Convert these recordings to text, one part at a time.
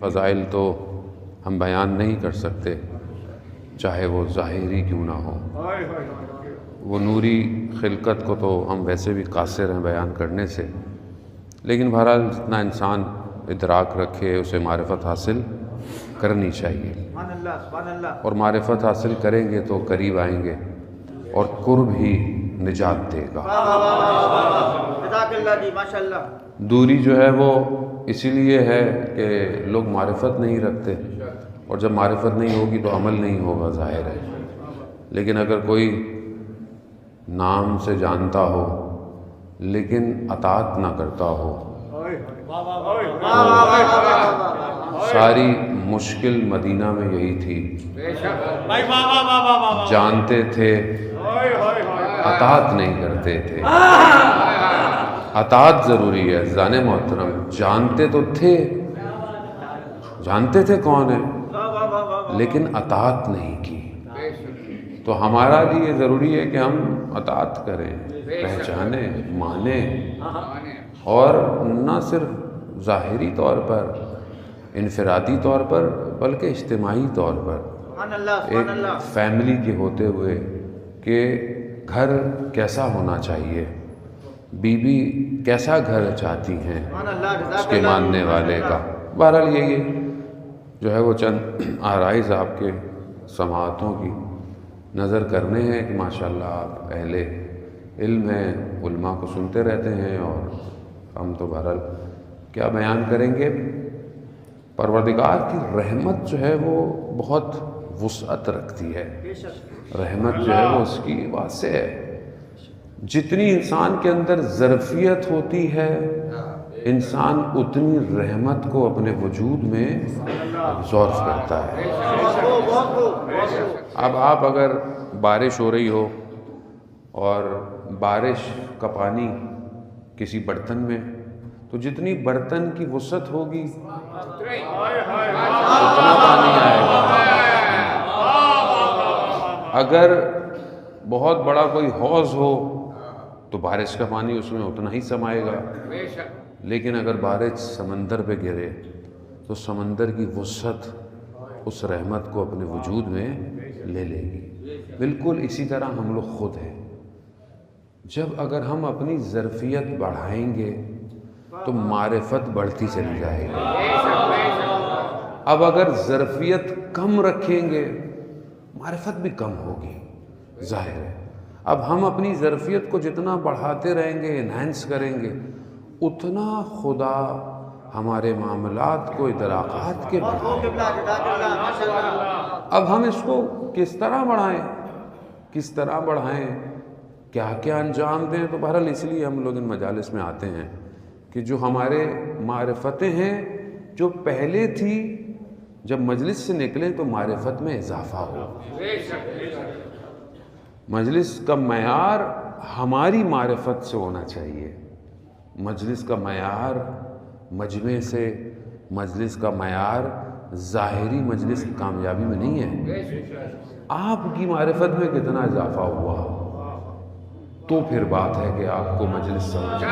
فضائل تو ہم بیان نہیں کر سکتے، چاہے وہ ظاہری کیوں نہ ہو۔ وہ نوری خلقت کو تو ہم ویسے بھی قاصر ہیں بیان کرنے سے، لیکن بہرحال جتنا انسان ادراک رکھے اسے معرفت حاصل کرنی چاہیے، اور معرفت حاصل کریں گے تو قریب آئیں گے، اور قرب ہی نجات دے گا۔ دوری جو ہے وہ اسی لیے ہے کہ لوگ معرفت نہیں رکھتے، اور جب معرفت نہیں ہوگی تو عمل نہیں ہوگا، ظاہر ہے۔ لیکن اگر کوئی نام سے جانتا ہو لیکن اطاعت نہ کرتا ہو تو ساری مشکل مدینہ میں یہی تھی، جانتے تھے اطاعت نہیں کرتے تھے۔ اطاعت ضروری ہے زان محترم، جانتے تو تھے، جانتے تھے کون ہے، لیکن اطاعت نہیں کی۔ تو ہمارا لیے ضروری ہے کہ ہم اطاعت کریں، پہچانیں، مانیں، اور نہ صرف ظاہری طور پر، انفرادی طور پر، بلکہ اجتماعی طور پر، ایک فیملی کے ہوتے ہوئے کہ گھر کیسا ہونا چاہیے، بیوی کیسا گھر چاہتی ہیں اس کے ماننے والے کا۔ بہرحال یہ جو ہے وہ چند آرائز آپ کے سماعتوں کی نظر کرنے ہیں کہ ماشاءاللہ آپ اہل علم ہیں، علماء کو سنتے رہتے ہیں، اور ہم تو بہرحال کیا بیان کریں گے۔ پروردگار کی رحمت جو ہے وہ بہت وسعت رکھتی ہے، رحمت جو ہے وہ اس کی واسع ہے۔ جتنی انسان کے اندر ظرفیت ہوتی ہے، انسان اتنی رحمت کو اپنے وجود میں ابزارو کرتا ہے۔ اب آپ اگر بارش ہو رہی ہو اور بارش کا پانی کسی برتن میں، تو جتنی برتن کی وسعت ہوگی اتنا پانی آئے گا۔ اگر بہت بڑا کوئی حوض ہو تو بارش کا پانی اس میں اتنا ہی سمائے گا، لیکن اگر بارش سمندر پہ گرے تو سمندر کی وسعت اس رحمت کو اپنے وجود میں لے لے گی۔ بالکل اسی طرح ہم لوگ خود ہیں، جب اگر ہم اپنی ظرفیت بڑھائیں گے تو معرفت بڑھتی چلی جائے گی۔ اب اگر ظرفیت کم رکھیں گے معرفت بھی کم ہوگی، ظاہر ہے۔ اب ہم اپنی ظرفیت کو جتنا بڑھاتے رہیں گے، انہینس کریں گے، اتنا خدا ہمارے معاملات کو ادراکات کے بڑھائیں۔ اب ہم اس کو کس طرح بڑھائیں، کس طرح بڑھائیں، کیا کیا انجام دیں؟ تو بہرحال اس لیے ہم لوگ ان مجالس میں آتے ہیں کہ جو ہمارے معرفتیں ہیں جو پہلے تھی، جب مجلس سے نکلیں تو معرفت میں اضافہ ہو۔ مجلس کا معیار ہماری معرفت سے ہونا چاہیے، مجلس کا معیار مجمع سے، مجلس کا معیار ظاہری مجلس کی کامیابی میں نہیں ہے۔ آپ کی معرفت میں کتنا اضافہ ہوا تو پھر بات ہے کہ آپ کو مجلس سمجھ میں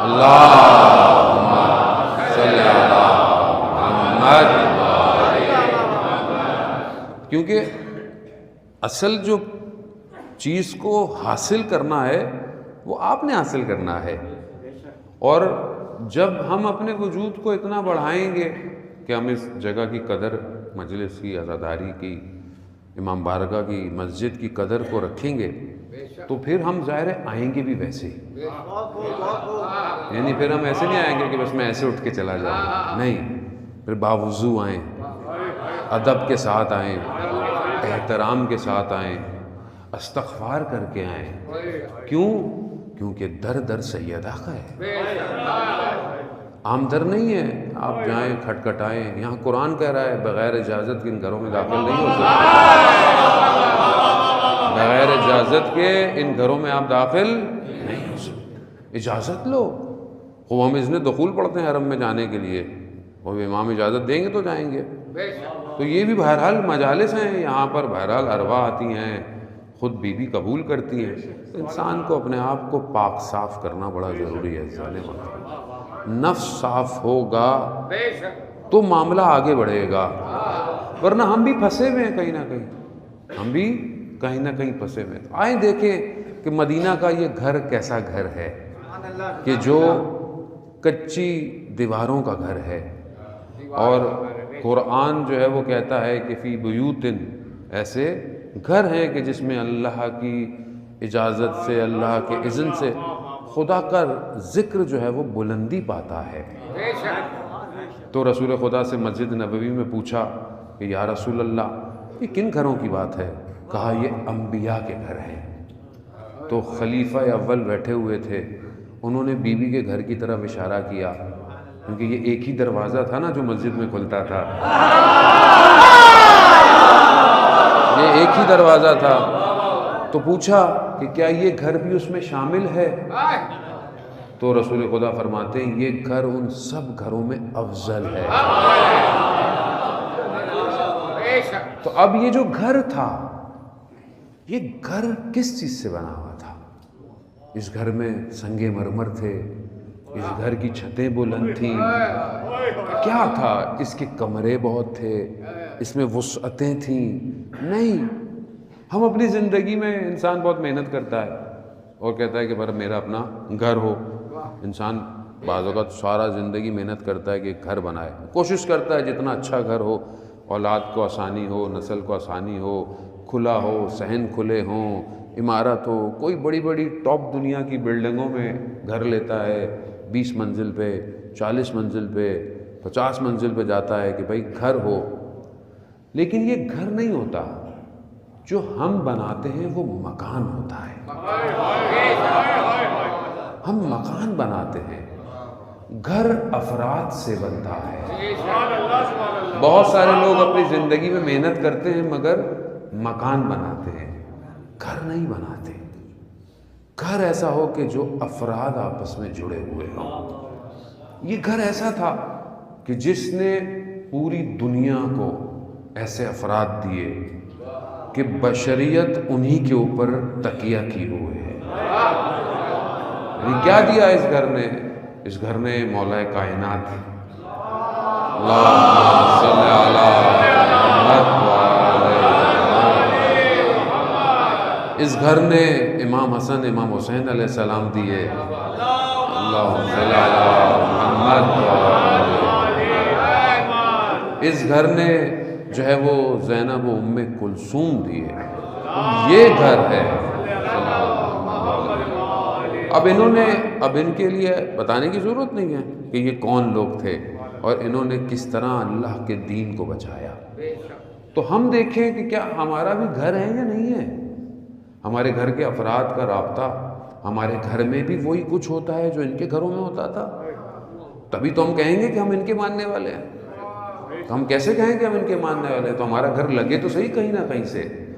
اللہم صلی علی محمد۔ کیونکہ اصل جو چیز کو حاصل کرنا ہے وہ آپ نے حاصل کرنا ہے، اور جب ہم اپنے وجود کو اتنا بڑھائیں گے کہ ہم اس جگہ کی قدر، مجلس کی، عزاداری کی، امام بارگاہ کی، مسجد کی قدر کو رکھیں گے تو پھر ہم ظاہر آئیں گے بھی ویسے ہی۔ یعنی پھر ہم ایسے نہیں آئیں گے کہ بس میں ایسے اٹھ کے چلا جاؤں، نہیں، پھر باوضو آئیں، ادب کے ساتھ آئیں، احترام کے ساتھ آئیں، استغفار کر کے آئیں۔ کیوں؟ کیونکہ در در سیدہ کا ہے، عام در نہیں ہے۔ آپ جائیں کھٹکھٹائیں، یہاں قرآن کہہ رہا ہے بغیر اجازت کے ان گھروں میں داخل نہیں ہو سکتے، بغیر اجازت کے ان گھروں میں آپ داخل نہیں ہو سکتے، اجازت لو۔ خوب ہم اذن دخول پڑھتے ہیں حرم میں جانے کے لیے، وہ امام اجازت دیں گے تو جائیں گے۔ تو یہ بھی بہرحال مجالس ہیں، یہاں پر بہرحال ارواح آتی ہیں، خود بیوی قبول کرتی ہیں. انسان کو اپنے آپ کو پاک صاف کرنا بڑا ضروری ہے. نفس صاف ہوگا تو معاملہ آگے بڑھے گا، ورنہ ہم بھی پھنسے ہوئے ہیں کہیں نہ کہیں، ہم بھی کہیں نہ کہیں پھنسے ہوئے ہیں. آئیں دیکھیں کہ مدینہ کا یہ گھر کیسا گھر ہے کہ جو کچی دیواروں کا گھر ہے، اور قرآن جو ہے وہ کہتا ہے کہ فی بیوتن، ایسے گھر ہیں کہ جس میں اللہ کی اجازت سے، اللہ کے اذن سے خدا کا ذکر جو ہے وہ بلندی پاتا ہے. تو رسول خدا سے مسجد نبوی میں پوچھا کہ یا رسول اللہ یہ کن گھروں کی بات ہے؟ کہا یہ انبیاء کے گھر ہیں. تو خلیفہ اول بیٹھے ہوئے تھے، انہوں نے بیوی کے گھر کی طرف اشارہ کیا، کیونکہ یہ ایک ہی دروازہ تھا نا جو مسجد میں کھلتا تھا، یہ ایک ہی دروازہ تھا. تو پوچھا کہ کیا یہ گھر بھی اس میں شامل ہے؟ تو رسول خدا فرماتے ہیں یہ گھر ان سب گھروں میں افضل ہے. تو اب یہ جو گھر تھا، یہ گھر کس چیز سے بنا ہوا تھا؟ اس گھر میں سنگ مرمر تھے، اس گھر کی چھتیں بلند تھیں. کیا تھا؟ اس کے کمرے بہت تھے، اس میں وسعتیں تھیں؟ نہیں. ہم اپنی زندگی میں انسان بہت محنت کرتا ہے اور کہتا ہے کہ بھائی میرا اپنا گھر ہو. انسان بعض اوقات سارا زندگی محنت کرتا ہے کہ گھر بنائے، کوشش کرتا ہے جتنا اچھا گھر ہو، اولاد کو آسانی ہو، نسل کو آسانی ہو، کھلا ہو، صحن کھلے ہوں، عمارت ہو. کوئی بڑی بڑی ٹاپ دنیا کی بلڈنگوں میں گھر لیتا ہے، 20 منزل پہ، 40 منزل پہ، 50 منزل پہ جاتا ہے کہ بھائی گھر ہو. لیکن یہ گھر نہیں ہوتا، جو ہم بناتے ہیں وہ مکان ہوتا ہے. ہم مکان بناتے ہیں، گھر افراد سے بنتا ہے. بہت سارے لوگ اپنی زندگی میں محنت کرتے ہیں مگر مکان بناتے ہیں، گھر نہیں بناتے. گھر ایسا ہو کہ جو افراد آپس میں جڑے ہوئے ہوں. یہ گھر ایسا تھا کہ جس نے پوری دنیا کو ایسے افراد دیے کہ بشریت انہی کے اوپر تکیہ کی ہوئے ہے. کیا دیا اس گھر نے؟ اس گھر نے مولا کائنات، اللہم صلی علی محمد، اس گھر نے امام حسن امام حسین علیہ السلام دیے، اللہم صلی علی محمد. اس گھر نے جو ہے وہ زینب و ام کلثوم دیے. یہ گھر ہے. اب ان کے لیے بتانے کی ضرورت نہیں ہے کہ یہ کون لوگ تھے اور انہوں نے کس طرح اللہ کے دین کو بچایا. تو ہم دیکھیں کہ کیا ہمارا بھی گھر ہے یا نہیں ہے. ہمارے گھر کے افراد کا رابطہ، ہمارے گھر میں بھی وہی کچھ ہوتا ہے جو ان کے گھروں میں ہوتا تھا. تبھی تو ہم کہیں گے کہ ہم ان کے ماننے والے ہیں. تو ہم کیسے کہیں کہ ہم ان کے ماننے والے ہیں؟ تو ہمارا گھر لگے تو صحیح کہیں نہ کہیں سے.